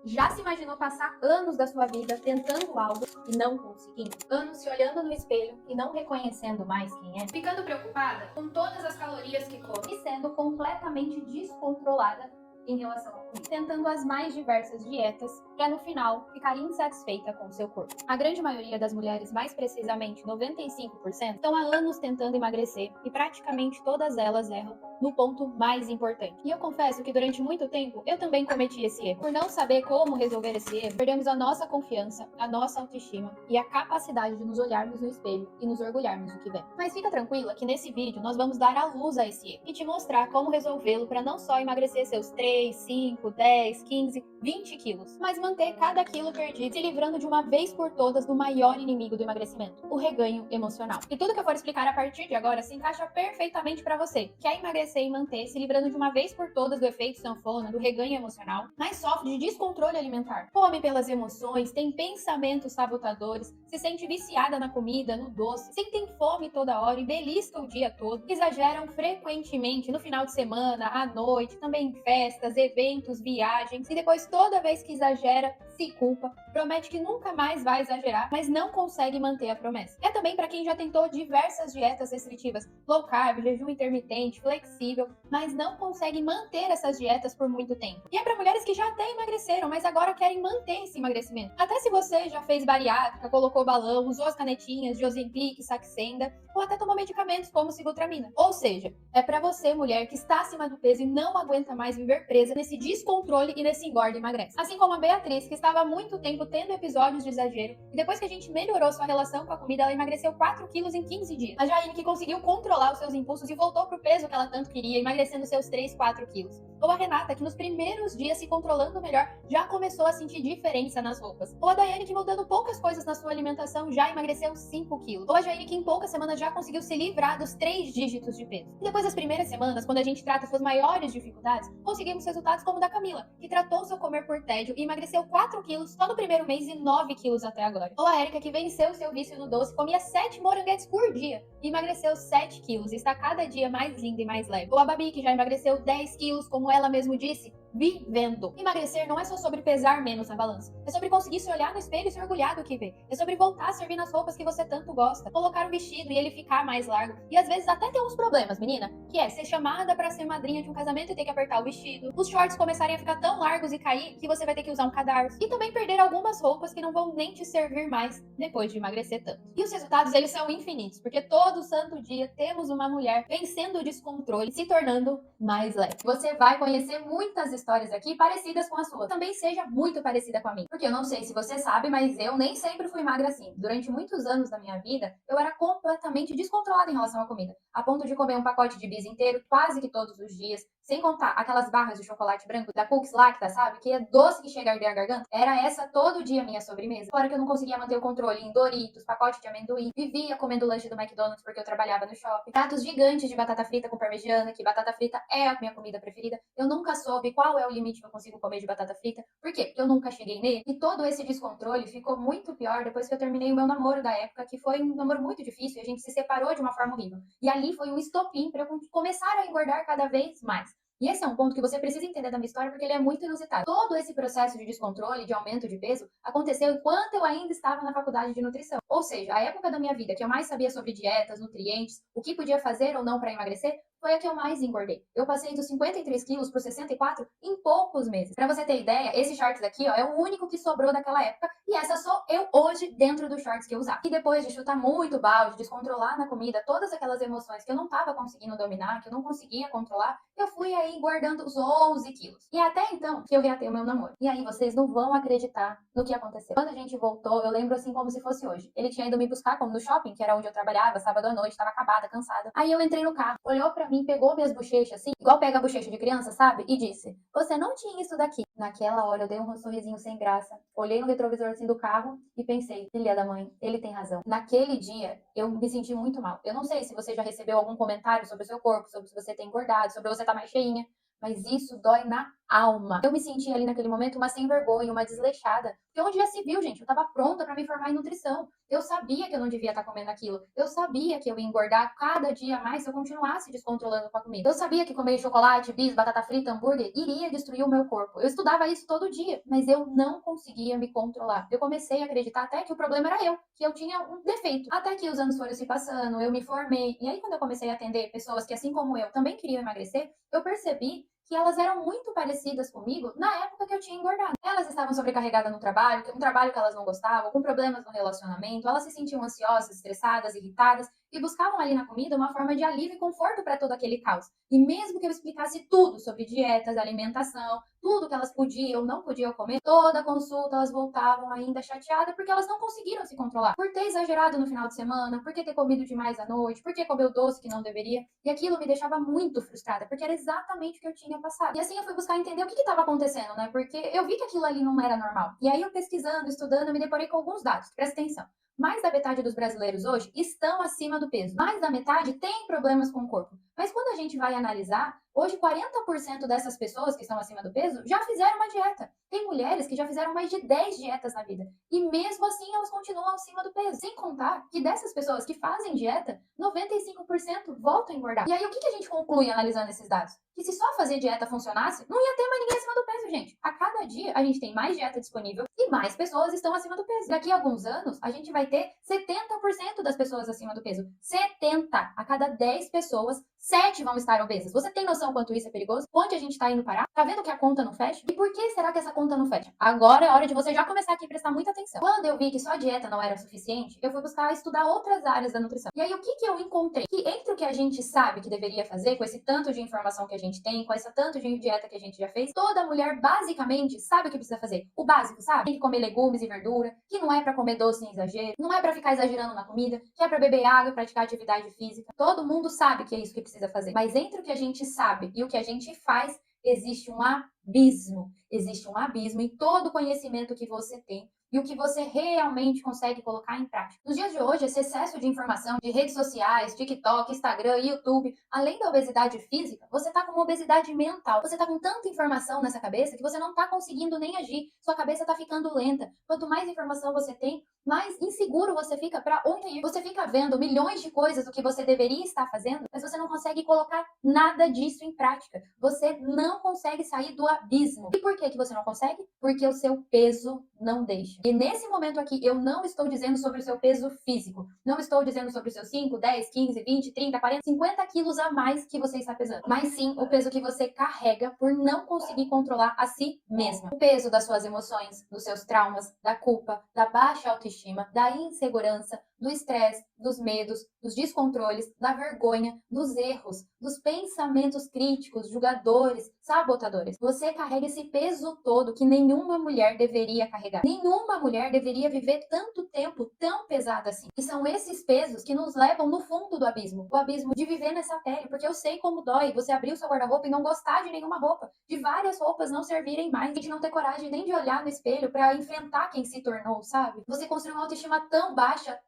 Já se imaginou passar anos da sua vida tentando algo e não conseguindo? Anos se olhando no espelho e não reconhecendo mais quem é? Ficando preocupada com todas as calorias que come e sendo completamente descontrolada em relação à comida, tentando as mais diversas dietas para no final ficar insatisfeita com o seu corpo. A grande maioria das mulheres, mais precisamente 95%, estão há anos tentando emagrecer e praticamente todas elas erram no ponto mais importante. E eu confesso que durante muito tempo eu também cometi esse erro. Por não saber como resolver esse erro, perdemos a nossa confiança, a nossa autoestima e a capacidade de nos olharmos no espelho e nos orgulharmos do que vemos. Mas fica tranquila que nesse vídeo nós vamos dar a luz a esse erro e te mostrar como resolvê-lo para não só emagrecer seus 3, 5, 10, 15, 20 quilos, mas manter cada quilo perdido, se livrando de uma vez por todas do maior inimigo do emagrecimento, o reganho emocional. E tudo que eu for explicar a partir de agora se encaixa perfeitamente para você, que quer emagrecer e manter, se livrando de uma vez por todas do efeito sanfona, do reganho emocional, mas sofre de descontrole alimentar, come pelas emoções, tem pensamentos sabotadores, se sente viciada na comida, no doce, sentem fome toda hora e belisca o dia todo, exageram frequentemente no final de semana, à noite, também em festas, eventos, viagens, e depois toda vez que exagera, se culpa, promete que nunca mais vai exagerar, mas não consegue manter a promessa. É também para quem já tentou diversas dietas restritivas, low carb, jejum intermitente, flexível, mas não consegue manter essas dietas por muito tempo. E é para mulheres que já até emagreceram, mas agora querem manter esse emagrecimento. Até se você já fez bariátrica, colocou balão, usou as canetinhas de Ozempic, Saxenda, ou até tomou medicamentos como Sibutramina. Ou seja, é para você, mulher, que está acima do peso e não aguenta mais viver presa nesse descontrole e nesse engorda e emagrece. Assim como a Beatriz, que estava há muito tempo tendo episódios de exagero, e depois que a gente melhorou sua relação com a comida, ela emagreceu 4 quilos em 15 dias. A Jaine, que conseguiu controlar os seus impulsos e voltou pro peso que ela tanto queria, emagrecendo seus 3, 4 quilos. Ou a Renata, que nos primeiros dias se controlando melhor, já começou a sentir diferença nas roupas. Ou a Daiane, que mudando poucas coisas na sua alimentação, já emagreceu 5 quilos. Ou a Jaine, que em poucas semanas já conseguiu se livrar dos 3 dígitos de peso. E depois das primeiras semanas, quando a gente trata suas maiores dificuldades, conseguimos resultados como o da Camila, que tratou seu comer por tédio e emagreceu 4 quilos só no primeiro mês e 9 quilos até agora. Ou a Erika, que venceu seu vício no doce, comia 7 moranguetes por dia e emagreceu 7 quilos e está cada dia mais linda e mais leve. Ou a Babi, que já emagreceu 10 quilos, como ela mesma disse, vivendo. Emagrecer não é só sobre pesar menos na balança. É sobre conseguir se olhar no espelho e ser orgulhado do que vê. É sobre voltar a servir nas roupas que você tanto gosta. Colocar um vestido e ele ficar mais largo. E às vezes até ter uns problemas, menina. Que é ser chamada pra ser madrinha de um casamento e ter que apertar o vestido. Os shorts começarem a ficar tão largos e cair que você vai ter que usar um cadarço. E também perder algumas roupas que não vão nem te servir mais depois de emagrecer tanto. E os resultados, eles são infinitos. Porque todo santo dia temos uma mulher vencendo o descontrole e se tornando mais leve. Você vai conhecer muitas histórias aqui parecidas com a sua. Também seja muito parecida com a minha. Porque eu não sei se você sabe, mas eu nem sempre fui magra assim. Durante muitos anos da minha vida, eu era completamente descontrolada em relação à comida. A ponto de comer um pacote de bis inteiro quase que todos os dias. Sem contar aquelas barras de chocolate branco da Cookies Lacta, sabe? Que é doce que chega a arder a garganta. Era essa todo dia a minha sobremesa. Fora que eu não conseguia manter o controle em Doritos, pacote de amendoim. Vivia comendo lanche do McDonald's porque eu trabalhava no shopping. Pratos gigantes de batata frita com parmegiana, que batata frita é a minha comida preferida. Eu nunca soube qual é o limite que eu consigo comer de batata frita. Por quê? Porque eu nunca cheguei nele. E todo esse descontrole ficou muito pior depois que eu terminei o meu namoro da época, que foi um namoro muito difícil e a gente se separou de uma forma horrível. E ali foi um estopim para eu começar a engordar cada vez mais. E esse é um ponto que você precisa entender da minha história porque ele é muito inusitado. Todo esse processo de descontrole, de aumento de peso, aconteceu enquanto eu ainda estava na faculdade de nutrição. Ou seja, a época da minha vida que eu mais sabia sobre dietas, nutrientes, o que podia fazer ou não para emagrecer, foi a que eu mais engordei. Eu passei dos 53 quilos para 64 em poucos meses. Para você ter ideia, esse shorts aqui, ó, é o único que sobrou daquela época e essa sou eu hoje dentro dos shorts que eu usava. E depois de chutar muito balde, descontrolar na comida, todas aquelas emoções que eu não estava conseguindo dominar, que eu não conseguia controlar, eu fui aí guardando os 11 quilos. E até então que eu reatei o meu namoro. E aí vocês não vão acreditar no que aconteceu. Quando a gente voltou, eu lembro assim como se fosse hoje. Ele tinha ido me buscar como no shopping, que era onde eu trabalhava, sábado à noite, estava acabada, cansada. Aí eu entrei no carro, olhou pra mim, pegou minhas bochechas assim, igual pega a bochecha de criança, sabe? E disse: "Você não tinha isso daqui". Naquela hora eu dei um sorrisinho sem graça, olhei no retrovisor assim do carro e pensei: filha da mãe, ele tem razão. Naquele dia eu me senti muito mal. Eu não sei se você já recebeu algum comentário sobre o seu corpo, sobre se você tem engordado, sobre você tá mais cheinha. Mas isso dói na alma. Eu me senti ali naquele momento uma sem vergonha, uma desleixada. Porque onde já se viu, gente? Eu tava pronta para me formar em nutrição. Eu sabia que eu não devia estar comendo aquilo. Eu sabia que eu ia engordar cada dia mais se eu continuasse descontrolando com a comida. Eu sabia que comer chocolate, bis, batata frita, hambúrguer iria destruir o meu corpo. Eu estudava isso todo dia, mas eu não conseguia me controlar. Eu comecei a acreditar até que o problema era eu, que eu tinha um defeito. Até que os anos foram se passando, eu me formei. E aí, quando eu comecei a atender pessoas que, assim como eu, também queriam emagrecer, eu percebi que elas eram muito parecidas comigo na época que eu tinha engordado. Elas estavam sobrecarregadas no trabalho, um trabalho que elas não gostavam, com problemas no relacionamento, elas se sentiam ansiosas, estressadas, irritadas e buscavam ali na comida uma forma de alívio e conforto para todo aquele caos. E mesmo que eu explicasse tudo sobre dietas, alimentação, tudo que elas podiam ou não podiam comer, toda consulta elas voltavam ainda chateadas porque elas não conseguiram se controlar. Por ter exagerado no final de semana, por ter comido demais à noite, por ter comeu doce que não deveria. E aquilo me deixava muito frustrada, porque era exatamente o que eu tinha passado. E assim eu fui buscar entender o que estava acontecendo, né? Porque eu vi que aquilo ali não era normal. E aí eu pesquisando, estudando, eu me deparei com alguns dados. Presta atenção. Mais da metade dos brasileiros hoje estão acima do peso. Mais da metade tem problemas com o corpo. Mas quando a gente vai analisar, hoje 40% dessas pessoas que estão acima do peso já fizeram uma dieta. Tem mulheres que já fizeram mais de 10 dietas na vida. E mesmo assim elas continuam acima do peso. Sem contar que dessas pessoas que fazem dieta, 95% voltam a engordar. E aí o que a gente conclui analisando esses dados? Que se só fazer dieta funcionasse, não ia ter mais ninguém acima do peso, gente. A cada dia a gente tem mais dieta disponível e mais pessoas estão acima do peso. Daqui a alguns anos, a gente vai ter 70% das pessoas acima do peso. 70! A cada 10 pessoas, 7 vão estar obesas. Você tem noção quanto isso é perigoso? Onde a gente tá indo parar? Tá vendo que a conta não fecha? E por que será que essa conta não fecha? Agora é hora de você já começar aqui a prestar muita atenção. Quando eu vi que só a dieta não era suficiente, eu fui buscar estudar outras áreas da nutrição. E aí, o que eu encontrei? Que entre o que a gente sabe que deveria fazer, com esse tanto de informação que a gente tem, com esse tanto de dieta que a gente já fez, toda mulher basicamente sabe o que precisa fazer. O básico, sabe? Tem que comer legumes e verdura, que não é pra comer doce em exagero, não é pra ficar exagerando na comida, que é pra beber água e praticar atividade física. Todo mundo sabe que é isso que precisa fazer. Mas entre o que a gente sabe e o que a gente faz, existe um abismo. Existe um abismo em todo o conhecimento que você tem e o que você realmente consegue colocar em prática. Nos dias de hoje, esse excesso de informação de redes sociais, TikTok, Instagram, YouTube, além da obesidade física, você está com uma obesidade mental. Você está com tanta informação nessa cabeça que você não está conseguindo nem agir. Sua cabeça está ficando lenta. Quanto mais informação você tem, mais inseguro você fica para onde ir. Você fica vendo milhões de coisas do que você deveria estar fazendo, mas você não consegue colocar nada disso em prática. Você não consegue sair do abismo. E por que você não consegue? Porque o seu peso não deixa. E nesse momento aqui, eu não estou dizendo sobre o seu peso físico. Não estou dizendo sobre os seus 5, 10, 15, 20, 30, 40, 50 quilos a mais que você está pesando. Mas sim o peso que você carrega por não conseguir controlar a si mesma. O peso das suas emoções, dos seus traumas, da culpa, da baixa autoestima, da insegurança, do estresse, dos medos, dos descontroles, da vergonha, dos erros, dos pensamentos críticos, julgadores, sabotadores. Você carrega esse peso todo que nenhuma mulher deveria carregar. Nenhuma mulher deveria viver tanto tempo tão pesada assim. E são esses pesos que nos levam no fundo do abismo. O abismo de viver nessa pele, porque eu sei como dói você abrir o seu guarda-roupa e não gostar de nenhuma roupa, de várias roupas não servirem mais, de não ter coragem nem de olhar no espelho para enfrentar quem se tornou, sabe? Você construiu uma autoestima tão baixa,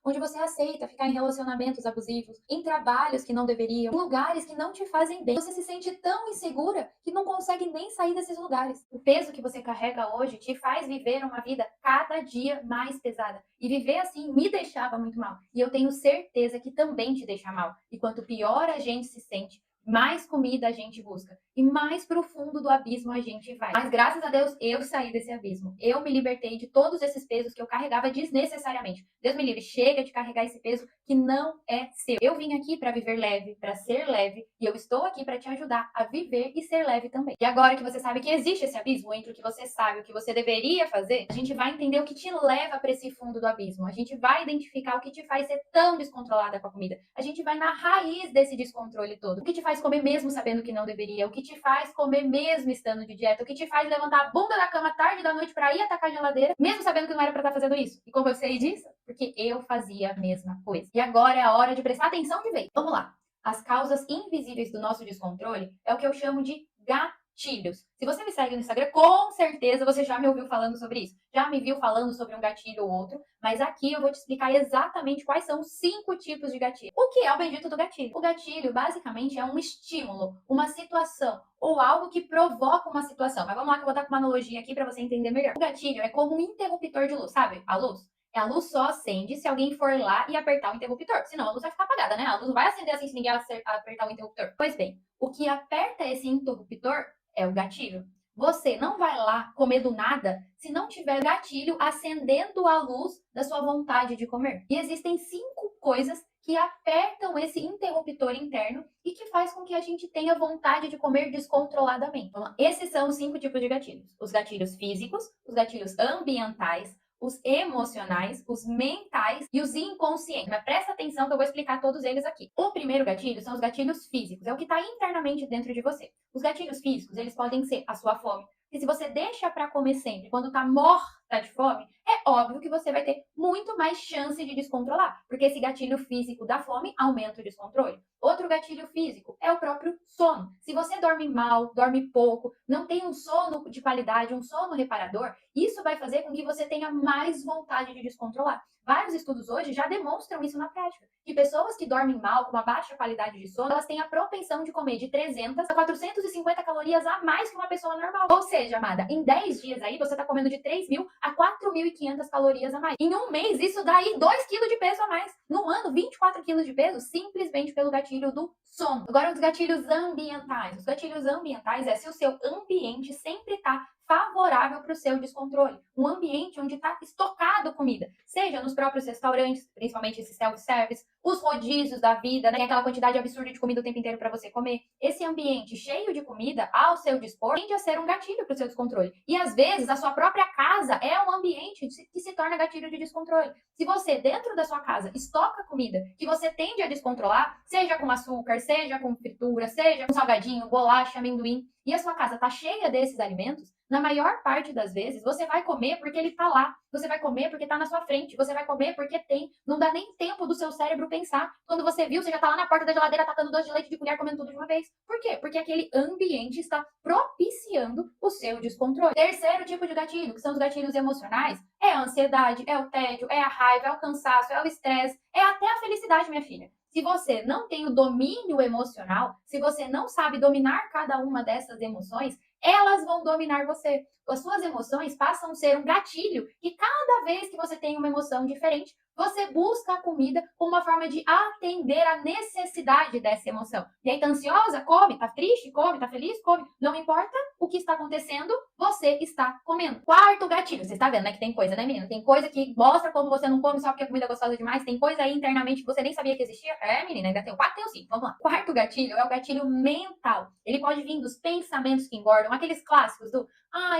onde você aceita ficar em relacionamentos abusivos, em trabalhos que não deveriam, em lugares que não te fazem bem. Você se sente tão insegura que não consegue nem sair desses lugares. O peso que você carrega hoje te faz viver uma vida cada dia mais pesada. E viver assim me deixava muito mal. E eu tenho certeza que também te deixa mal. E quanto pior a gente se sente, mais comida a gente busca e mais profundo do abismo a gente vai. Mas graças a Deus eu saí desse abismo. Eu me libertei de todos esses pesos que eu carregava desnecessariamente. Deus me livre, chega de carregar esse peso que não é seu. Eu vim aqui para viver leve, para ser leve, e eu estou aqui para te ajudar a viver e ser leve também. E agora que você sabe que existe esse abismo entre o que você sabe e o que você deveria fazer, a gente vai entender o que te leva para esse fundo do abismo. A gente vai identificar o que te faz ser tão descontrolada com a comida. A gente vai na raiz desse descontrole todo. O que te faz comer mesmo sabendo que não deveria, o que te faz comer mesmo estando de dieta, o que te faz levantar a bunda da cama tarde da noite para ir atacar a geladeira, mesmo sabendo que não era para estar fazendo isso. E como eu sei disso? Porque eu fazia a mesma coisa. E agora é a hora de prestar atenção de vez. Vamos lá. As causas invisíveis do nosso descontrole é o que eu chamo de gatilhos. gatilhos. Se você me segue no Instagram, com certeza você já me ouviu falando sobre isso. Já me viu falando sobre um gatilho ou outro, mas aqui eu vou te explicar exatamente quais são os 5 tipos de gatilho. O que é o bendito do gatilho? O gatilho, basicamente, é um estímulo, uma situação ou algo que provoca uma situação. Mas vamos lá que eu vou dar com uma analogia aqui para você entender melhor. O gatilho é como um interruptor de luz, sabe? A luz. A luz só acende se alguém for lá e apertar o interruptor. Senão a luz vai ficar apagada, né? A luz não vai acender assim se ninguém apertar o interruptor. Pois bem, o que aperta esse interruptor é o gatilho. Você não vai lá comer do nada se não tiver gatilho acendendo a luz da sua vontade de comer. E existem 5 coisas que apertam esse interruptor interno e que faz com que a gente tenha vontade de comer descontroladamente. Então, esses são os 5 tipos de gatilhos. Os gatilhos físicos, os gatilhos ambientais, os emocionais, os mentais e os inconscientes. Mas presta atenção que eu vou explicar todos eles aqui. O primeiro gatilho são os gatilhos físicos, é o que está internamente dentro de você. Os gatilhos físicos, eles podem ser a sua fome. E se você deixa para comer sempre, quando está morta de fome, é óbvio que você vai ter muito mais chance de descontrolar, porque esse gatilho físico da fome aumenta o descontrole. Outro gatilho físico é o próprio sono. Se você dorme mal, dorme pouco, não tem um sono de qualidade, um sono reparador, isso vai fazer com que você tenha mais vontade de descontrolar. Vários estudos hoje já demonstram isso na prática, que pessoas que dormem mal, com uma baixa qualidade de sono, elas têm a propensão de comer de 300 a 450 calorias a mais que uma pessoa normal. Ou seja, amada, em 10 dias aí você está comendo de 3.000 a 4.500 calorias a mais. Em um mês, isso dá aí 2 kg de peso a mais. No ano, 24 kg de peso, simplesmente pelo gatilho do sono. Agora, os gatilhos ambientais. Os gatilhos ambientais é se o seu ambiente sempre está favorável para o seu descontrole. Um ambiente onde está estocado comida, seja nos próprios restaurantes, principalmente esses self-service, os rodízios da vida, né? Tem aquela quantidade absurda de comida o tempo inteiro para você comer. Esse ambiente cheio de comida ao seu dispor tende a ser um gatilho para o seu descontrole. E às vezes a sua própria casa é um ambiente que se torna gatilho de descontrole. Se você, dentro da sua casa, estoca comida que você tende a descontrolar, seja com açúcar, seja com fritura, seja com salgadinho, bolacha, amendoim, e a sua casa está cheia desses alimentos, na maior parte das vezes, você vai comer porque ele tá lá. Você vai comer porque tá na sua frente. Você vai comer porque tem. Não dá nem tempo do seu cérebro pensar. Quando você viu, você já tá lá na porta da geladeira tacando doce de leite de colher, comendo tudo de uma vez. Por quê? Porque aquele ambiente está propiciando o seu descontrole. Terceiro tipo de gatilho, que são os gatilhos emocionais, é a ansiedade, é o tédio, é a raiva, é o cansaço, é o estresse, é até a felicidade, minha filha. Se você não tem o domínio emocional, se você não sabe dominar cada uma dessas emoções, elas vão dominar você. As suas emoções passam a ser um gatilho e cada vez que você tem uma emoção diferente, você busca a comida como uma forma de atender a necessidade dessa emoção. E aí, tá ansiosa? Come. Tá triste? Come. Tá feliz? Come. Não importa o que está acontecendo, você está comendo. Quarto gatilho. Você está vendo, né, que tem coisa, né, menina? Tem coisa que mostra como você não come só porque a comida é gostosa demais. Tem coisa aí internamente que você nem sabia que existia. É, menina, ainda tem o 4, tem o 5. Vamos lá. Quarto gatilho é o gatilho mental. Ele pode vir dos pensamentos que engordam, aqueles clássicos do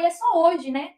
é só hoje, né?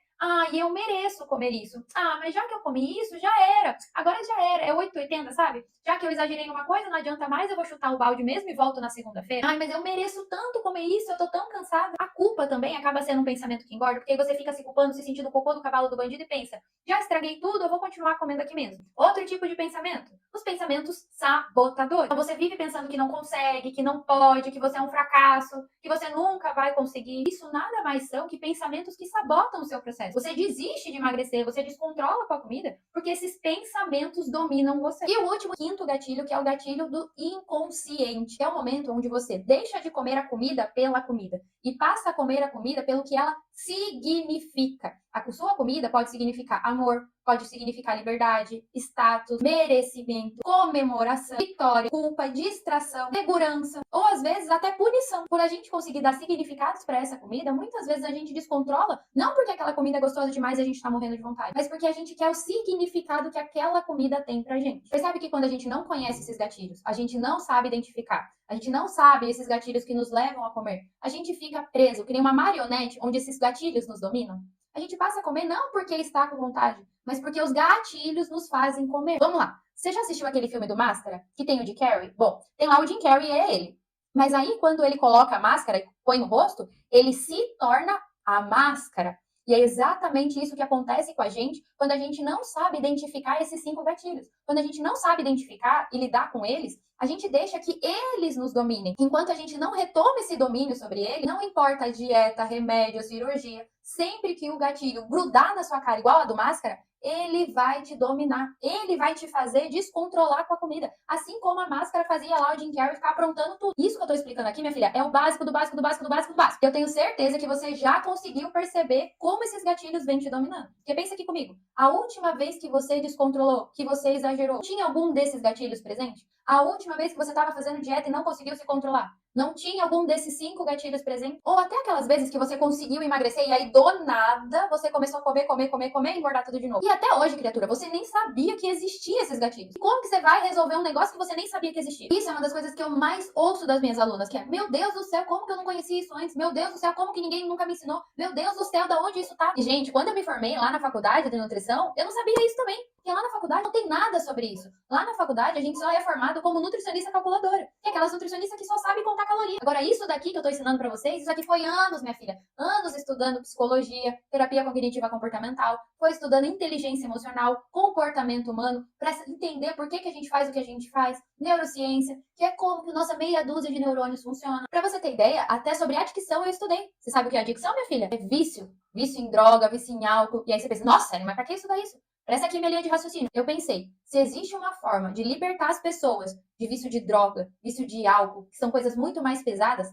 E eu mereço comer isso. Mas já que eu comi isso, já era. Agora já era. É 8,80, sabe? Já que eu exagerei numa coisa, não adianta mais, eu vou chutar o balde mesmo e volto na segunda-feira. Mas eu mereço tanto comer isso, eu tô tão cansada. A culpa também acaba sendo um pensamento que engorda, porque aí você fica se culpando, se sentindo o cocô do cavalo do bandido e pensa, já estraguei tudo, eu vou continuar comendo aqui mesmo. Outro tipo de pensamento, os pensamentos sabotadores. Então você vive pensando que não consegue, que não pode, que você é um fracasso, que você nunca vai conseguir. Isso nada mais são que pensamentos que sabotam o seu processo. Você desiste de emagrecer, você descontrola com a comida, porque esses pensamentos dominam você. E o último, quinto gatilho, que é o gatilho do inconsciente, que é o momento onde você deixa de comer a comida pela comida e passa a comer a comida pelo que ela significa. A sua comida pode significar amor, pode significar liberdade, status, merecimento, comemoração, vitória, culpa, distração, segurança, ou às vezes até punição. Por a gente conseguir dar significados para essa comida, muitas vezes a gente descontrola, não porque aquela comida é gostosa demais e a gente tá morrendo de vontade, mas porque a gente quer o significado que aquela comida tem pra gente. Percebe que quando a gente não conhece esses gatilhos, a gente não sabe identificar, a gente não sabe esses gatilhos que nos levam a comer, a gente fica preso, que nem uma marionete onde esses gatilhos nos dominam. A gente passa a comer não porque está com vontade, mas porque os gatilhos nos fazem comer. Vamos lá. Você já assistiu aquele filme do Máscara? Que tem o Jim Carrey? Bom, tem lá o Jim Carrey, é ele. Mas aí, quando ele coloca a máscara e põe no rosto, ele se torna a máscara. E é exatamente isso que acontece com a gente quando a gente não sabe identificar esses 5 gatilhos. Quando a gente não sabe identificar e lidar com eles, a gente deixa que eles nos dominem. Enquanto a gente não retoma esse domínio sobre ele, não importa a dieta, remédio, cirurgia, sempre que o gatilho grudar na sua cara igual a do máscara, ele vai te dominar. Ele vai te fazer descontrolar com a comida. Assim como a máscara fazia lá o Jim Carrey ficar aprontando tudo. Isso que eu tô explicando aqui, minha filha, é o básico do básico do básico do básico do básico. Eu tenho certeza que você já conseguiu perceber como esses gatilhos vêm te dominando. Porque pensa aqui comigo. A última vez que você descontrolou, que você exagerou, tinha algum desses gatilhos presente? A última vez que você estava fazendo dieta e não conseguiu se controlar, não tinha algum desses 5 gatilhos presentes? Ou até aquelas vezes que você conseguiu emagrecer e aí do nada você começou a comer, comer, comer, comer e engordar tudo de novo. E até hoje, criatura, você nem sabia que existia esses gatilhos. E como que você vai resolver um negócio que você nem sabia que existia? Isso é uma das coisas que eu mais ouço das minhas alunas, que é: meu Deus do céu, como que eu não conhecia isso antes? Meu Deus do céu, como que ninguém nunca me ensinou? Meu Deus do céu, da onde isso tá? E, gente, quando eu me formei lá na faculdade de nutrição, eu não sabia isso também. Porque lá na faculdade não tem nada sobre isso. Lá na faculdade a gente só é formado como nutricionista calculadora. Tem aquelas nutricionistas que só sabem contar caloria. Agora, isso daqui que eu tô ensinando pra vocês, isso aqui foi anos, minha filha. Anos estudando psicologia, terapia cognitiva comportamental, foi estudando inteligência emocional, comportamento humano, pra entender por que a gente faz o que a gente faz, neurociência, que é como que nossa meia dúzia de neurônios funciona. Pra você ter ideia, até sobre adicção eu estudei. Você sabe o que é adicção, minha filha? É vício. Vício em droga, vício em álcool. E aí você pensa: nossa, mas pra que estudar isso? Essa aqui é minha linha de raciocínio. Eu pensei, se existe uma forma de libertar as pessoas de vício de droga, vício de álcool, que são coisas muito mais pesadas,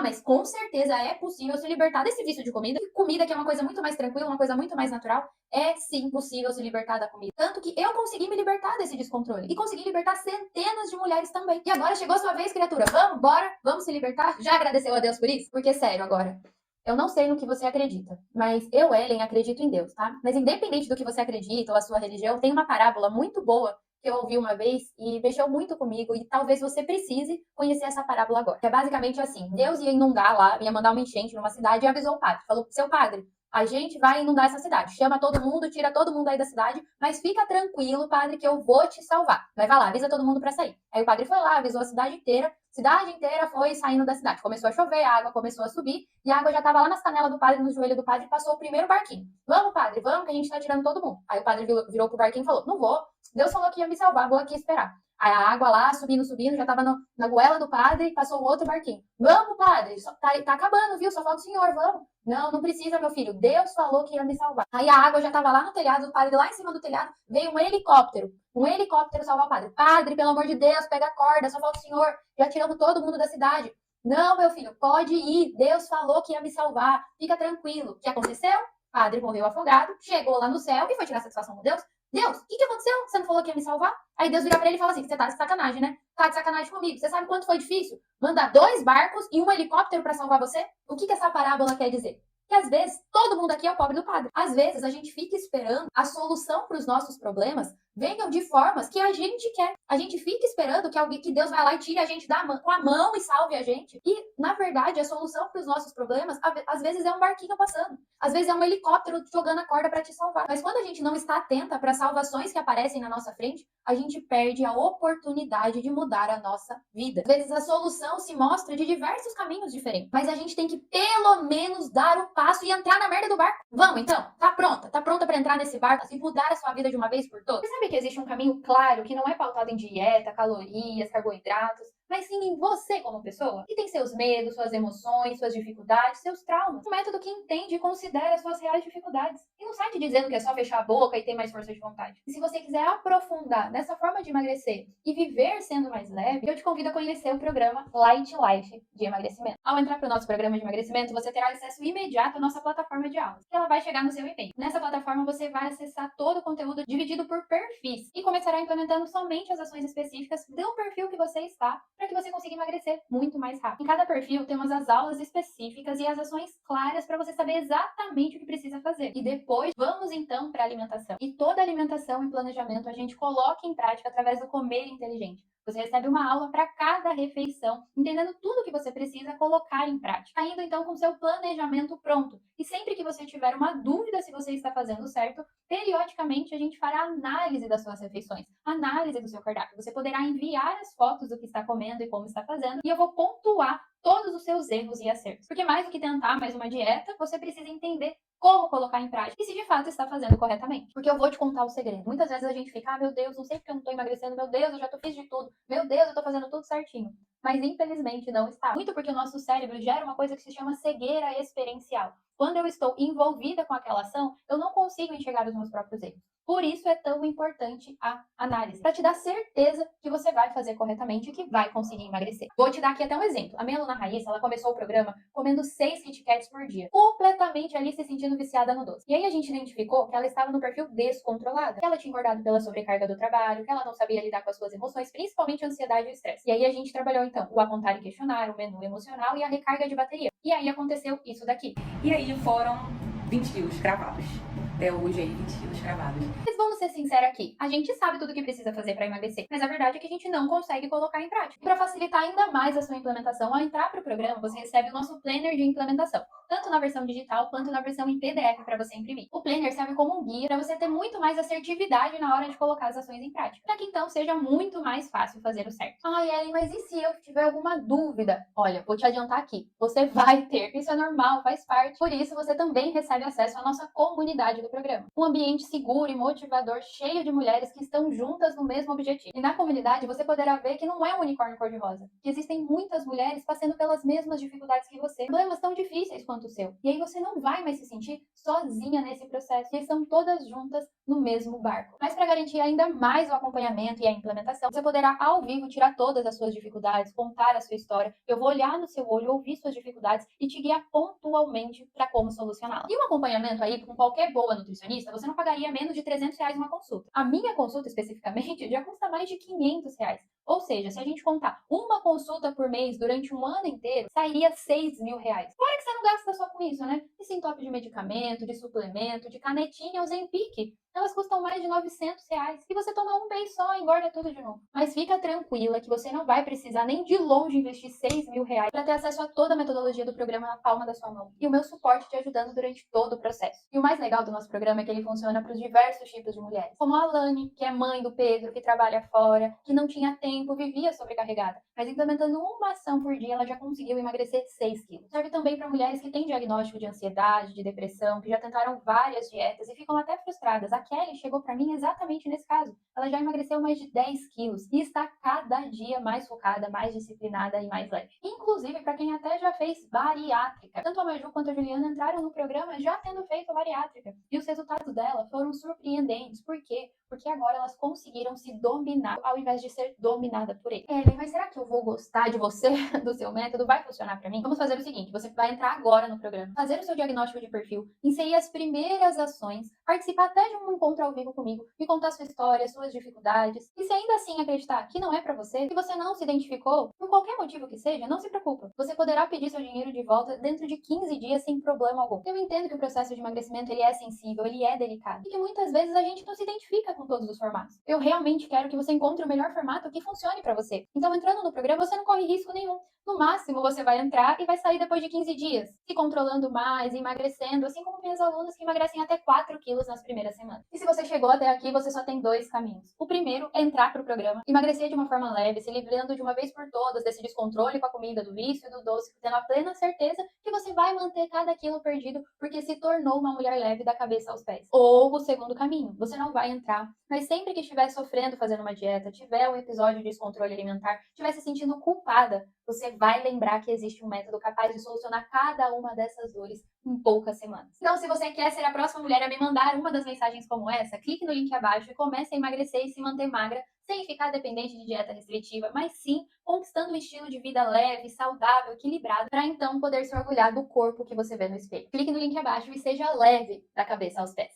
mas com certeza é possível se libertar desse vício de comida. E comida, que é uma coisa muito mais tranquila, uma coisa muito mais natural, é sim possível se libertar da comida. Tanto que eu consegui me libertar desse descontrole. E consegui libertar centenas de mulheres também. E agora chegou a sua vez, criatura. Vamos, bora, vamos se libertar? Já agradeceu a Deus por isso? Porque, sério, agora, eu não sei no que você acredita, mas eu, Ellen, acredito em Deus, tá? Mas independente do que você acredita ou a sua religião, tem uma parábola muito boa que eu ouvi uma vez e mexeu muito comigo, e talvez você precise conhecer essa parábola agora. Que é basicamente assim: Deus ia inundar lá, ia mandar uma enchente numa cidade e avisou o padre. Falou: seu padre, a gente vai inundar essa cidade. Chama todo mundo, tira todo mundo aí da cidade, mas fica tranquilo, padre, que eu vou te salvar. Mas vai lá, avisa todo mundo pra sair. Aí o padre foi lá, avisou a cidade inteira foi saindo da cidade. Começou a chover, a água começou a subir, e a água já estava lá nas canelas do padre, no joelho do padre, e passou o primeiro barquinho. Vamos, padre, vamos, que a gente tá tirando todo mundo. Aí o padre virou pro barquinho e falou: não vou, Deus falou que ia me salvar, vou aqui esperar. Aí a água lá, subindo, subindo, já tava na goela do padre, passou um outro barquinho. Vamos, padre, tá acabando, viu? Só falta o senhor, vamos. Não, não precisa, meu filho. Deus falou que ia me salvar. Aí a água já tava lá no telhado, o padre lá em cima do telhado, veio um helicóptero. Um helicóptero salvar o padre. Padre, pelo amor de Deus, pega a corda, só falta o senhor. Já tiramos todo mundo da cidade. Não, meu filho, pode ir. Deus falou que ia me salvar. Fica tranquilo. O que aconteceu? O padre morreu afogado, chegou lá no céu e foi tirar satisfação com Deus. Deus, o que aconteceu? Você não falou que ia me salvar? Aí Deus vira pra ele e fala assim: você tá de sacanagem, né? Tá de sacanagem comigo. Você sabe quanto foi difícil mandar 2 barcos e um helicóptero pra salvar você? O que essa parábola quer dizer? Que às vezes todo mundo aqui é o pobre do padre. Às vezes a gente fica esperando a solução para os nossos problemas venham de formas que a gente quer. A gente fica esperando que Deus vai lá e tire a gente com a mão e salve a gente. E, na verdade, a solução para os nossos problemas, às vezes é um barquinho passando. Às vezes é um helicóptero jogando a corda para te salvar. Mas quando a gente não está atenta para as salvações que aparecem na nossa frente, a gente perde a oportunidade de mudar a nossa vida. Às vezes a solução se mostra de diversos caminhos diferentes. Mas a gente tem que, pelo menos, dar o passo e entrar na merda do barco. Vamos, então? Tá pronta? Tá pronta para entrar nesse barco e mudar a sua vida de uma vez por todas? Você sabe que existe um caminho claro que não é pautado em dieta, calorias, carboidratos, mas sim em você como pessoa, que tem seus medos, suas emoções, suas dificuldades, seus traumas. Um método que entende e considera suas reais dificuldades. E não sai te dizendo que é só fechar a boca e ter mais força de vontade. E se você quiser aprofundar nessa forma de emagrecer e viver sendo mais leve, eu te convido a conhecer o programa Light Life de emagrecimento. Ao entrar para o nosso programa de emagrecimento, você terá acesso imediato à nossa plataforma de aulas, que ela vai chegar no seu e-mail. Nessa plataforma você vai acessar todo o conteúdo dividido por perfis e começará implementando somente as ações específicas do perfil que você está, para que você consiga emagrecer muito mais rápido. Em cada perfil temos as aulas específicas e as ações claras para você saber exatamente o que precisa fazer. E depois vamos então para a alimentação. E toda alimentação e planejamento a gente coloca em prática através do comer inteligente. Você recebe uma aula para cada refeição, entendendo tudo o que você precisa colocar em prática. Indo então com seu planejamento pronto. E sempre que você tiver uma dúvida se você está fazendo certo, periodicamente a gente fará análise das suas refeições, análise do seu cardápio. Você poderá enviar as fotos do que está comendo e como está fazendo, e eu vou pontuar todos os seus erros e acertos. Porque mais do que tentar mais uma dieta, você precisa entender como colocar em prática e se de fato está fazendo corretamente. Porque eu vou te contar o segredo. Muitas vezes a gente fica, meu Deus, não sei porque eu não tô emagrecendo, meu Deus, eu já fiz de tudo, meu Deus, eu tô fazendo tudo certinho. Mas infelizmente não está. Muito porque o nosso cérebro gera uma coisa que se chama cegueira experiencial. Quando eu estou envolvida com aquela ação, eu não consigo enxergar os meus próprios erros. Por isso é tão importante a análise, para te dar certeza que você vai fazer corretamente e que vai conseguir emagrecer. Vou te dar aqui até um exemplo. A minha aluna Raíssa, ela começou o programa comendo 6 Kit Kats por dia, completamente ali se sentindo viciada no doce. E aí a gente identificou que ela estava no perfil descontrolado, que ela tinha engordado pela sobrecarga do trabalho, que ela não sabia lidar com as suas emoções, principalmente a ansiedade e o estresse. E aí a gente trabalhou então o apontar e questionar, o menu emocional e a recarga de bateria. E aí aconteceu isso daqui. E aí foram 20 quilos cravados. Até hoje aí, 20 quilos cravados. Mas vamos ser sinceros aqui, a gente sabe tudo o que precisa fazer para emagrecer, mas a verdade é que a gente não consegue colocar em prática. E para facilitar ainda mais a sua implementação, ao entrar para o programa, você recebe o nosso planner de implementação, tanto na versão digital quanto na versão em PDF para você imprimir. O planner serve como um guia para você ter muito mais assertividade na hora de colocar as ações em prática, para que então seja muito mais fácil fazer o certo. Ai, Ellen, mas e se eu tiver alguma dúvida? Olha, vou te adiantar aqui, você vai ter, isso é normal, faz parte. Por isso, você também recebe acesso à nossa comunidade do programa. Um ambiente seguro e motivador, cheio de mulheres que estão juntas no mesmo objetivo. E na comunidade você poderá ver que não é um unicórnio cor-de-rosa, que existem muitas mulheres passando pelas mesmas dificuldades que você, problemas tão difíceis quanto o seu. E aí você não vai mais se sentir sozinha nesse processo, e estão todas juntas no mesmo barco. Mas para garantir ainda mais o acompanhamento e a implementação, você poderá ao vivo tirar todas as suas dificuldades, contar a sua história. Eu vou olhar no seu olho, ouvir suas dificuldades e te guiar pontualmente para como solucioná-las. E um acompanhamento aí com qualquer boa nutricionista, você não pagaria menos de R$ 300 uma consulta. A minha consulta especificamente já custa mais de R$ 500. Ou seja, se a gente contar uma consulta por mês durante um ano inteiro, sairia R$ 6.000. Fora que você não gasta só com isso, né? E sem top de medicamento, de suplemento, de canetinha, Ozempic. Elas custam mais de R$ 900. E você toma um mês só e engorda tudo de novo. Mas fica tranquila que você não vai precisar nem de longe investir R$ 6.000 para ter acesso a toda a metodologia do programa na palma da sua mão. E o meu suporte te ajudando durante todo o processo. E o mais legal do nosso programa é que ele funciona para os diversos tipos de mulheres. Como a Alane, que é mãe do Pedro, que trabalha fora, que não tinha tempo, vivia sobrecarregada. Mas implementando uma ação por dia, ela já conseguiu emagrecer 6 quilos. Serve também para mulheres que têm diagnóstico de ansiedade, de depressão, que já tentaram várias dietas e ficam até frustradas. A Kelly chegou para mim exatamente nesse caso. Ela já emagreceu mais de 10 quilos e está cada dia mais focada, mais disciplinada e mais leve. Inclusive para quem até já fez bariátrica. Tanto a Maju quanto a Juliana entraram no programa já tendo feito a bariátrica. E os resultados dela foram surpreendentes. Por quê? Porque agora elas conseguiram se dominar ao invés de ser dominada por ele. Ellen, mas será que eu vou gostar de você, do seu método? Vai funcionar para mim? Vamos fazer o seguinte, você vai entrar agora no programa, fazer o seu diagnóstico de perfil, inserir as primeiras ações, participar até de um encontro ao vivo comigo, me contar sua história, suas dificuldades. E se ainda assim acreditar que não é para você, que você não se identificou, por qualquer motivo que seja, não se preocupa. Você poderá pedir seu dinheiro de volta dentro de 15 dias sem problema algum. Eu entendo que o processo de emagrecimento ele é sensível, ele é delicado, e que muitas vezes a gente não se identifica com todos os formatos. Eu realmente quero que você encontre o melhor formato que funcione para você. Então, entrando no programa, você não corre risco nenhum. No máximo, você vai entrar e vai sair depois de 15 dias, se controlando mais, emagrecendo, assim como minhas alunas que emagrecem até 4 quilos nas primeiras semanas. E se você chegou até aqui, você só tem 2 caminhos. O primeiro é entrar para o programa, emagrecer de uma forma leve, se livrando de uma vez por todas desse descontrole com a comida, do vício e do doce, tendo a plena certeza que você vai manter cada quilo perdido porque se tornou uma mulher leve da cabeça aos pés. Ou o segundo caminho, você não vai entrar, mas sempre que estiver sofrendo fazendo uma dieta, tiver um episódio de descontrole alimentar, estiver se sentindo culpada, você vai lembrar que existe um método capaz de solucionar cada uma dessas dores em poucas semanas. Então, se você quer ser a próxima mulher a me mandar uma das mensagens como essa, clique no link abaixo e comece a emagrecer e se manter magra, sem ficar dependente de dieta restritiva, mas sim conquistando um estilo de vida leve, saudável, equilibrado, para então poder se orgulhar do corpo que você vê no espelho. Clique no link abaixo e seja leve da cabeça aos pés.